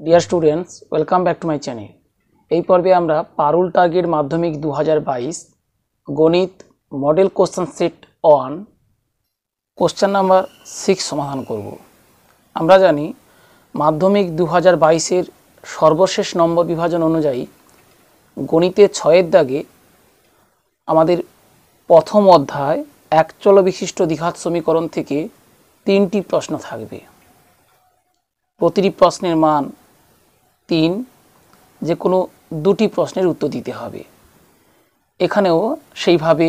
Dear students welcome back to my channel. এই পর্বে আমরা পারুল টার্গেট মাধ্যমিক 2022 গণিত model question set 1 question number 6 সমাধান করব। আমরা জানি মাধ্যমিক 2022 এর সর্বশেষ নম্বর বিভাজন অনুযায়ী গণিতে 6 এর দাগে আমাদের প্রথম অধ্যায় এক চল বিশিষ্ট দ্বিঘাত সমীকরণ থেকে 3টি প্রশ্ন থাকবে। প্রতিটি প্রশ্নের মান 3, যে কোনো দুটি প্রশ্নের উত্তর দিতে হবে। এখানেও সেইভাবে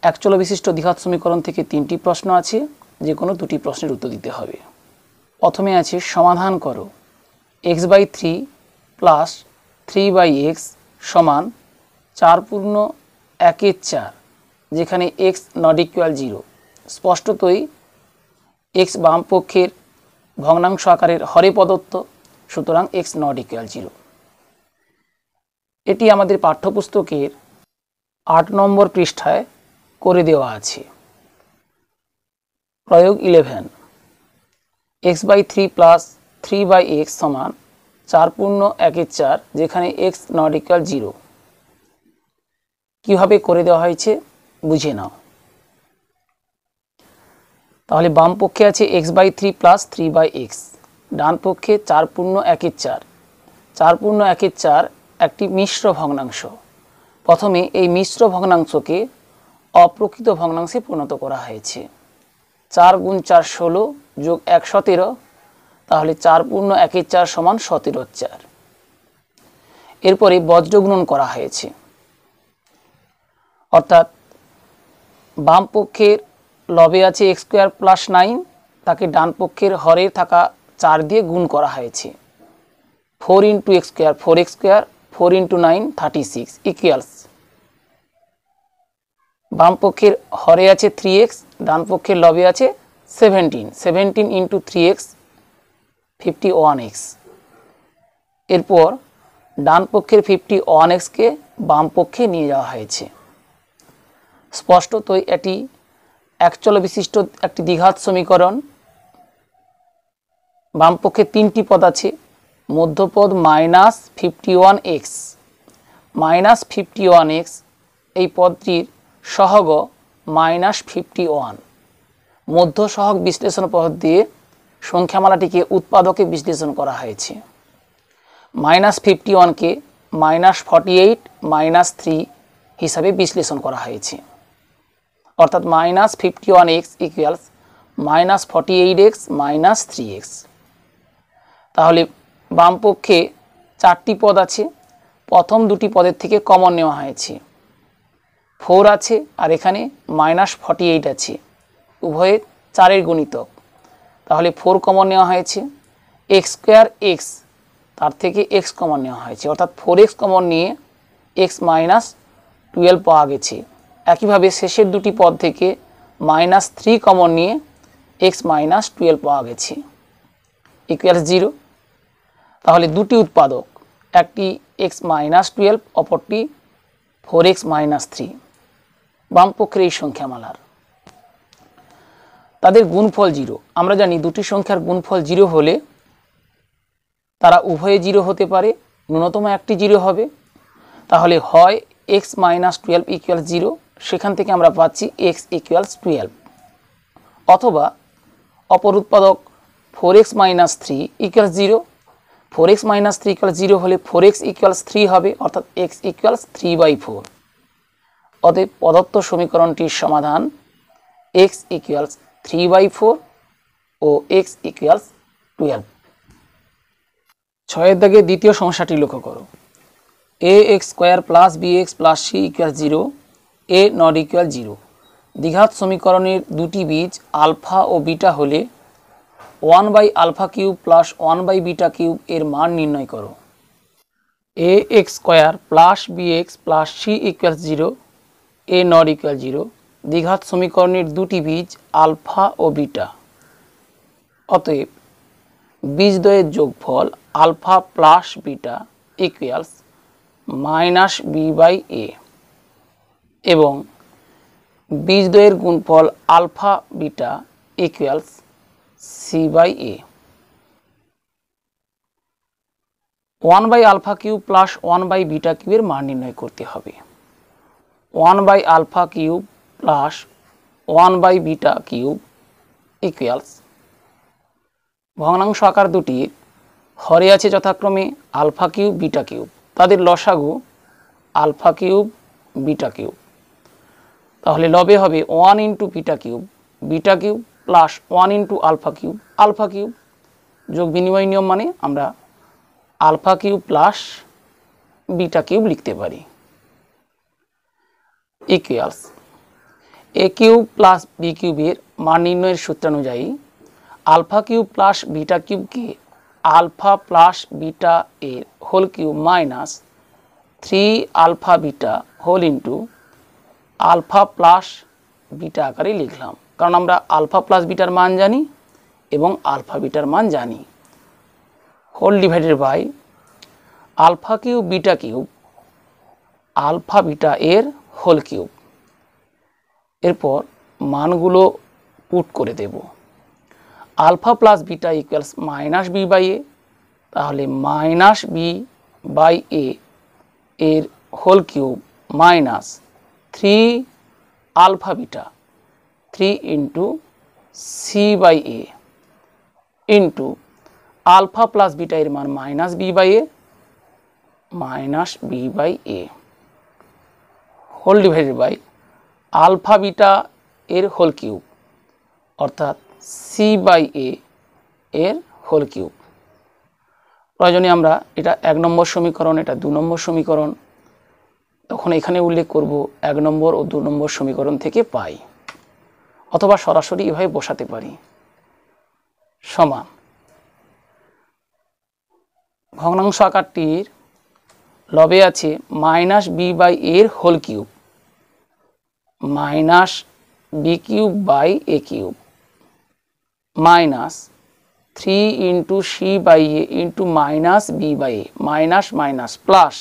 এক চল বিশিষ্ট দ্বিঘাত সমীকরণ থেকে 3টি প্রশ্ন আছে, যে কোনো দুটি প্রশ্নের উত্তর দিতে হবে। প্রথমে আছে সমাধান করো x/3 প্লাস 3/x সমান 4 পূর্ণ 1/4, যেখানে x নট ইকুয়াল 0। স্পষ্টতই x বাম পক্ষের ভগ্নাংশ আকারের হরে প্রদত্ত, সুতরাং x নট ইকুয়াল 0। এটি আমাদের পাঠ্যপুস্তকের 8 নম্বর পৃষ্ঠায় করে দেওয়া আছে। প্রয়োগ 11 x/3 প্লাস 3/x সমান 4 পূর্ণ 1/4, যেখানে x নট ইকুয়াল 0। কীভাবে করে দেওয়া হয়েছে বুঝে নাও। তাহলে বাম পক্ষে আছে x/3 প্লাস 3/x, ডান পক্ষে 4 পূর্ণ 1/4। 4 পূর্ণ 1/4 একটি মিশ্র ভগ্নাংশ। প্রথমে এই মিশ্র ভগ্নাংশকে অপ্রকৃত ভগ্নাংশে পরিণত করা হয়েছে। 4 গুণ 4 16 যোগ 1 17, তাহলে 4 পূর্ণ 1/4 সমান 17/4। এরপরে বজ্র গুণন করা হয়েছে, অর্থাৎ বাম পক্ষের লবে আছে x² প্লাস 9, তাকে ডান পক্ষের হরে থাকা 4 দিয়ে গুণ করা হয়েছে। 4 × x² 4x², 4 × 9 36 ইকুয়ালস, বাম পক্ষের হরে আছে 3x, ডান পক্ষের লবে আছে 17 × 3x 51x। এরপর ডান পক্ষের 51xকে বাম পক্ষে নিয়ে যাওয়া হয়েছে। স্পষ্টতই এটি এক চল বিশিষ্ট একটি দ্বিঘাত সমীকরণ। বাম পক্ষে 3টি পদ আছে, মধ্যপদ -51x। -51x এই পদটির সহগ -51। মধ্য সহগ বিশ্লেষণ পদ্ধতি দিয়ে সংখ্যামালাটিকে উৎপাদকে বিশ্লেষণ করা হয়েছে। -51কে -48 -3 হিসাবে বিশ্লেষণ করা হয়েছে, অর্থাৎ -51x ইকুয়ালস -48x -3x। তাহলে বাম পক্ষে 4টি পদ আছে, প্রথম দুটি পদের থেকে কমন নেওয়া হয়েছে। 4 আছে আর এখানে -48 আছে, উভয়ে 4-এর গুণিতক, তাহলে 4 কমন নেওয়া হয়েছে। x² তার থেকে x কমন নেওয়া হয়েছে, অর্থাৎ 4x কমন নিয়ে x -12 পাওয়া গেছে। একইভাবে শেষের দুটি পদ থেকে -3 কমন নিয়ে x -12 পাওয়া গেছে, ইকুয়ালস 0। তাহলে দুটি উৎপাদক, একটি x -12, অপরটি 4x -3, বাম পক্ষের এই সংখ্যামালার তাদের গুণফল 0। আমরা জানি দুটি সংখ্যার গুণফল 0 হলে তারা উভয়ে 0 হতে পারে, ন্যূনতম একটি 0 হবে। তাহলে হয় x -12 ইকুয়ালস 0, সেখান থেকে আমরা পাচ্ছি x ইকুয়ালস 12, অথবা অপর উৎপাদক 4x -3 ইকুয়ালস 0। 4x -3 ইকুয়ালস 0 হলে 4x ইকুয়ালস 3 হবে, অর্থাৎ x ইকুয়ালস 3/4। অতএব প্রদত্ত সমীকরণটির সমাধান x ইকুয়ালস 3/4 ও x ইকুয়ালস 12। 6 দাগে দ্বিতীয় সমস্যাটি লক্ষ্য করো। ax² plus bx plus c equal 0, a not equal 0। দ্বিঘাত সমীকরণের দুটি বীজ আলফা ও বিটা হলে 1/α³ প্লাস 1/β³ এর মান নির্ণয় করো। ax² plus bx plus c equal 0, a not equal 0। দ্বিঘাত সমীকরণের দুটি বীজ আলফা ও বিটা, অতএব বীজদ্বয়ের যোগফল alpha plus beta equals -b/a এবং বীজদ্বয়ের গুণফল alpha beta equals c/a। One by alpha cube plus one by beta কিউবের মান নির্ণয় করতে হবে। One by alpha cube plus one by beta cube equals ভগ্নাংশ আকার দুটির হরে আছে যথাক্রমে আলফা কিউব বিটা কিউব, তাদের লসাগু আলফা কিউব বিটা কিউব। তাহলে লবে হবে one into beta cube plus one into alpha cube. যোগ বিনিময় নিয়ম মানে আমরা alpha cube plus beta cube লিখতে পারি। Equals A cube plus B কিউবের মান নির্ণয়ের সূত্রানুযায়ী আলফা কিউব প্লাস বিটা কিউবকে আলফা প্লাস বিটা এর whole cube minus 3 alpha beta whole into alpha plus beta আকারে লিখলাম, কারণ আমরা আলফা প্লাস বিটার মান জানি এবং আলফা বিটার মান জানি। Whole divided by alpha cube beta cube alpha beta এর হোল কিউব। এরপর মানগুলো পুট করে দেব। Alpha plus beta equals minus B by A, তাহলে মাইনাস বি বাই এ এর whole cube minus 3 alpha beta 3 into C by A into alpha plus beta এর মান minus B by A whole divided by alpha beta এর whole cube অর্থাৎ C by A এর whole cube. প্রয়োজনে আমরা এটা 1 নম্বর সমীকরণ, এটা 2 নম্বর সমীকরণ, তখন এখানে উল্লেখ করব 1 নম্বর ও 2 নম্বর সমীকরণ থেকে পাই, অথবা সরাসরি এভাবে বসাতে পারি। সমান ভগ্নাংশ আকারটির লবে আছে মাইনাস বি বাই এর whole cube minus B cube by A cube minus 3 into C by A into minus B by A minus minus plus,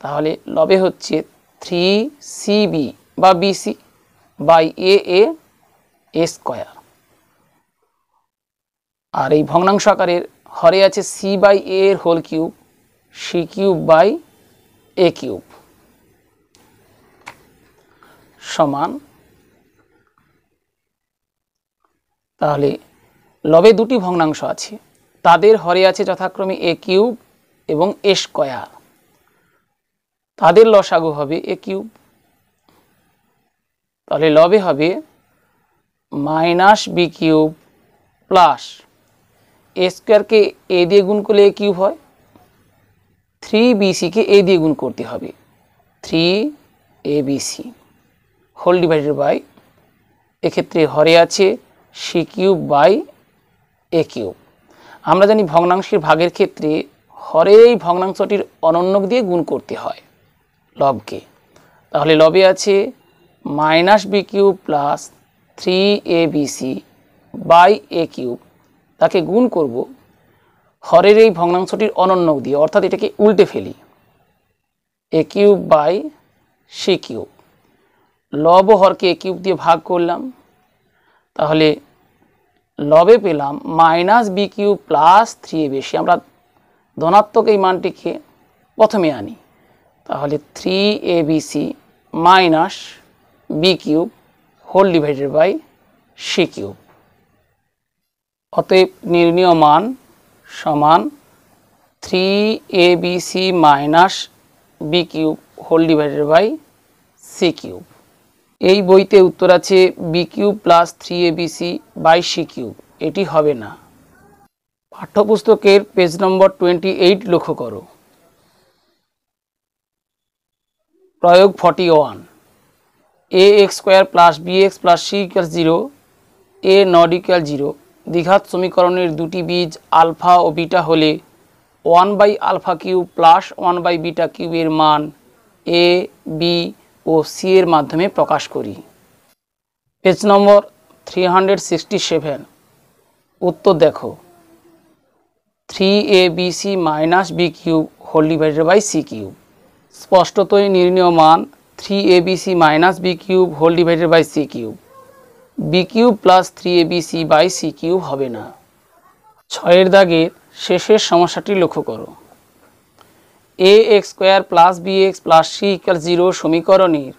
তাহলে লবে হচ্ছে 3cb বা বিসি বাই এ স্কোয়ার। আর এই ভগ্নাংশ আকারের হরে আছে সি বাই এ এর whole cube C cube by A cube সমান, তাহলে লবে দুটি ভগ্নাংশ আছে, তাদের হরে আছে যথাক্রমে এ কিউব এবং এ স্কোয়ার, তাদের লসাগু হবে এ কিউব। তাহলে লবে হবে মাইনাস বি কিউব প্লাস এ স্কোয়ারকে এ দিয়ে গুণ করলে এ কিউব হয়, 3bc-কে এ দিয়ে গুণ করতে হবে 3abc হোল ডিভাইডেড বাই এক্ষেত্রে হরে আছে C cube by A cube. আমরা জানি ভগ্নাংশের ভাগের ক্ষেত্রে হরে এই ভগ্নাংশটির অনন্যক দিয়ে গুণ করতে হয় লবকে। তাহলে লবে আছে minus B cube plus 3abc by A cube, তাকে গুণ করব হরের এই ভগ্নাংশটির অনন্যক দিয়ে, অর্থাৎ এটাকে উল্টে ফেলি এ কিউব বাই সি কিউব। লব ও হরকে এ কিউব দিয়ে ভাগ করলাম, তাহলে লবে পেলাম minus B cube plus 3abc। আমরা ধনাত্মক এই মানটিকে প্রথমে আনি, তাহলে 3abc minus B cube whole divided by C cube. অতএব নির্ণীয় মান সমান 3abc minus B cube whole divided by C cube. এই বইতে উত্তর আছে B cube plus 3abc by C cube, এটি হবে না। পাঠ্যপুস্তকের পেজ নম্বর 28 লক্ষ্য করো। প্রয়োগ 41 ax square plus bx plus c equal 0 a not equal 0 দ্বিঘাত সমীকরণের দুটি বীজ আলফা ও বিটা হলে 1 by alpha cube plus 1 by beta কিউবের মান a b ও c এর মাধ্যমে প্রকাশ করি। পেজ নম্বর 367 উত্তর দেখো 3abc minus B cube whole divided by C cube. স্পষ্টতই নির্ণীয় মান 3abc minus B cube whole divided by C cube. B cube plus 3abc by C cube হবে না। 6 এর দাগের শেষের সমস্যাটি লক্ষ্য করো। A X square plus B X plus C equal 0 সমীকরণের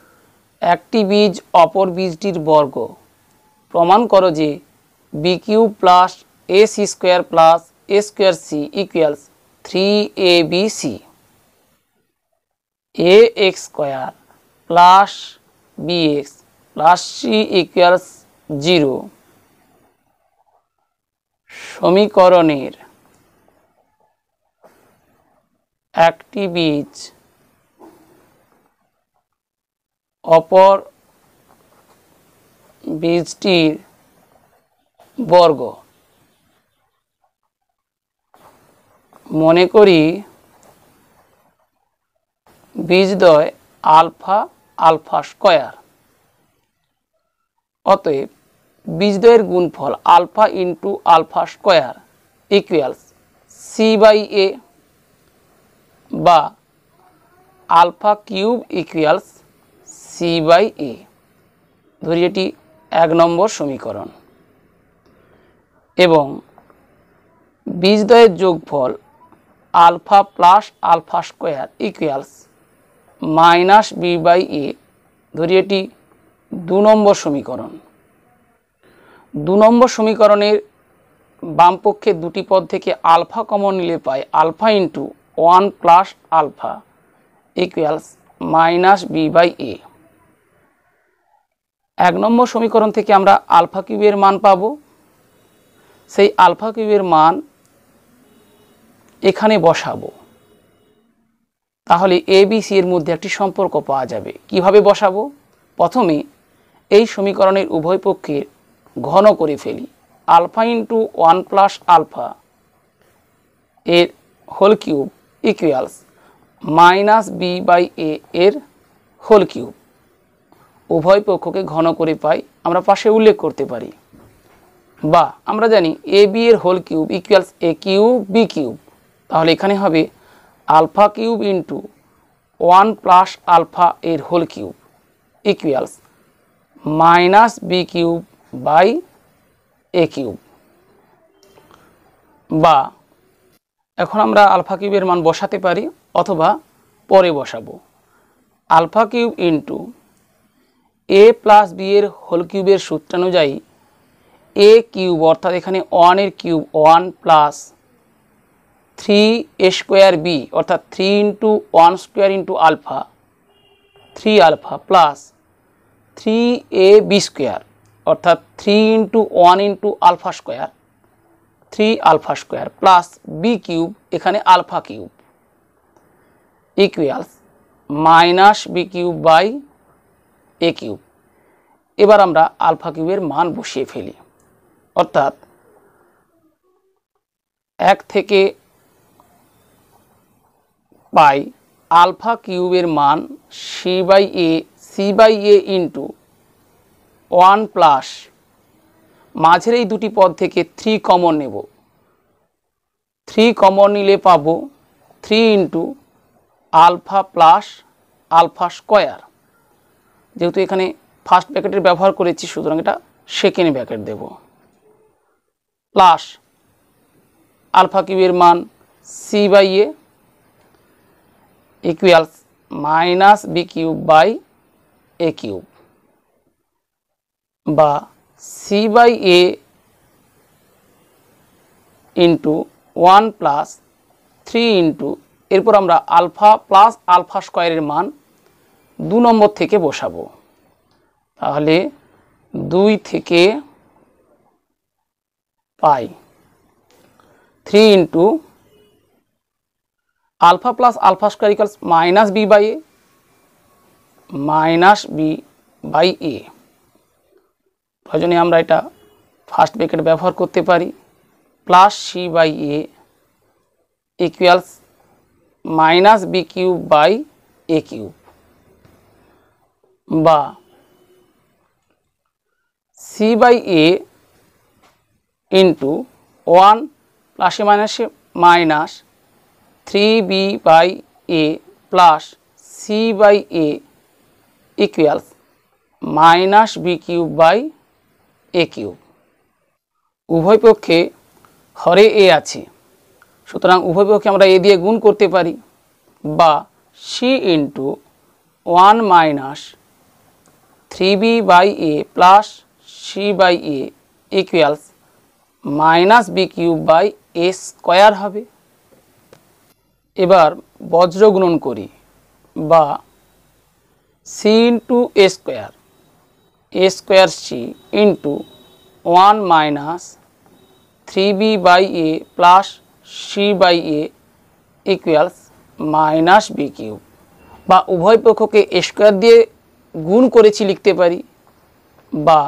একটি বীজ অপর বীজটির বর্গ প্রমাণ করো যে B cube plus A C square plus A square C equals 3abc। A X square plus B X plus C equals 0 সমীকরণের একটি বীজ অপর বীজটির বর্গ। মনে করি বীজদ্বয় আলফা আলফা স্কয়ার। অতএব বীজদ্বয়ের গুণফল alpha into alpha square equals C by A বা alpha cube equals C by A. ধরি এটি 1 নম্বর সমীকরণ এবং বীজদ্বয়ের যোগফল alpha plus alpha square equals minus B by A. ধরি এটি 2 নম্বর সমীকরণ। 2 নম্বর সমীকরণের বাম পক্ষে দুটি পদ থেকে আলফা কমন নিলে পাই alpha into 1 plus alpha equals minus B by A. 1 নম্বর সমীকরণ থেকে আমরা আলফা কিউবের মান পাব। সেই আলফা কিউবের মান এখানে বসাবো, তাহলে এ বি সি এর মধ্যে একটি সম্পর্ক পাওয়া যাবে। কিভাবে বসাবো? প্রথমে এই সমীকরণের উভয় পক্ষের ঘন করে ফেলি। আলফা ইন্টু 1 প্লাস আলফা এর whole cube equals minus B by A এর হোল কিউব। উভয় পক্ষকে ঘন করে পাই, আমরা পাশে উল্লেখ করতে পারি। বা আমরা জানি এ বি এর whole cube equals A cube B cube. তাহলে এখানে হবে alpha cube into 1 plus alpha এর whole cube equals minus B cube by A cube. বা এখন আমরা আলফা কিউবের মান বসাতে পারি অথবা পরে বসাবো। আলফা কিউব ইন্টু এ প্লাস বি এর হোল কিউবের সূত্রানুযায়ী এ কিউব অর্থাৎ এখানে 1 এর কিউব 1 প্লাস 3 স্কোয়ার বি অর্থাৎ 3 into 1 square into alpha 3 alpha plus 3 A B square অর্থাৎ 3 into 1 into alpha square 3 alpha square plus B cube এখানে alpha cube equals minus B cube by A cube. এবার আমরা alpha কিউবের মান বসিয়ে ফেলি, অর্থাৎ 1 থেকে পাই আলফা কিউবের মান C by A into 1 plus মাঝের এই দুটি পদ থেকে 3 কমন নেব। 3 কমন নিলে পাবো 3 into alpha plus alpha square. যেহেতু এখানে ফার্স্ট ব্র্যাকেটের ব্যবহার করেছি সুতরাং এটা সেকেন্ড ব্র্যাকেট দেব, প্লাস আলফা কিউবের মান C by A equals minus B cube by A cube. বা C by A into 1 plus 3 into এরপর আমরা আলফা প্লাস আলফা স্কোয়ারের মান 2 নম্বর থেকে বসাবো। তাহলে 2 থেকে পাই 3 into alpha plus alpha square equals minus B by A. প্রয়োজনে আমরা এটা ফার্স্ট ব্র্যাকেট ব্যবহার করতে পারি, plus C by A equals minus B cube by A cube. বা সি বাই এ ইন্টু 1 প্লাসে মাইনাসে minus 3b by A plus C by A equals minus B cube by A cube. উভয় পক্ষে হরে এ আছে, সুতরাং উভয় পক্ষে আমরা এ দিয়ে গুণ করতে পারি। বা C into 1 minus 3b by A plus C by A equals minus B cube by A square হবে। এবার বজ্র গুণন করি, বা C into A square C into 1 minus 3b by A plus C by A equals minus B cube, বা উভয় পক্ষকে এ square দিয়ে গুণ করেছি লিখতে পারি, বা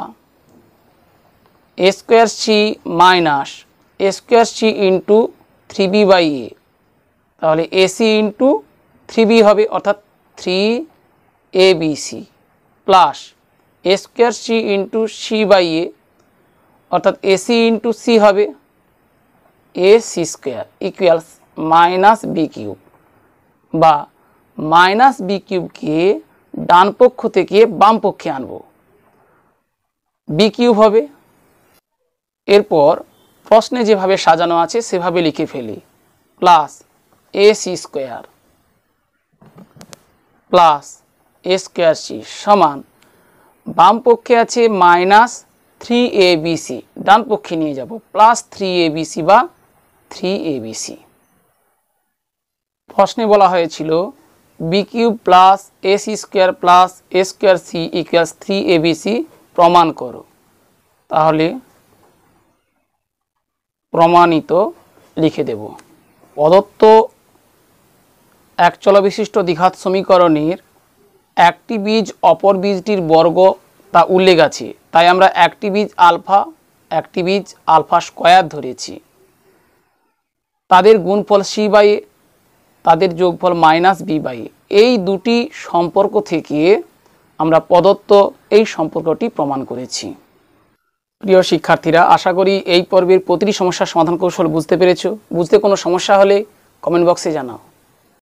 A square C minus A square C into 3b by A, তাহলে এসি ইন্টু 3b হবে অর্থাৎ 3abc plus A square C into C by A অর্থাৎ এসি ইন্টু সি হবে AC square equals minus B cube, বা minus B কিউবকে ডান পক্ষ থেকে বাম পক্ষে আনব, বি কিউব হবে। এরপর প্রশ্নে যেভাবে সাজানো আছে সেভাবে লিখে ফেলি, plus AC square plus A square C সমান বাম পক্ষে আছে মাইনাস 3abc, ডান পক্ষে নিয়ে যাব প্লাস 3abc বা 3abc। প্রশ্নে বলা হয়েছিল B cube plus AC square plus A square C equals 3abc প্রমাণ করো। তাহলে প্রমাণিত লিখে দেব। প্রদত্ত এক চলবিশিষ্ট দ্বিঘাত সমীকরণের একটি বীজ অপর বীজটির বর্গ তা উল্লেখ আছে, তাই আমরা একটি বীজ আলফা একটি বীজ আলফা স্কোয়ার ধরেছি। তাদের গুণফল সি বাই এ, তাদের যোগফল মাইনাস বি বাই এ। এই দুটি সম্পর্ক থেকে আমরা প্রদত্ত এই সম্পর্কটি প্রমাণ করেছি। প্রিয় শিক্ষার্থীরা, আশা করি এই পর্বের প্রতিটি সমস্যার সমাধান কৌশল বুঝতে পেরেছো। বুঝতে কোনো সমস্যা হলে কমেন্ট বক্সে জানাও।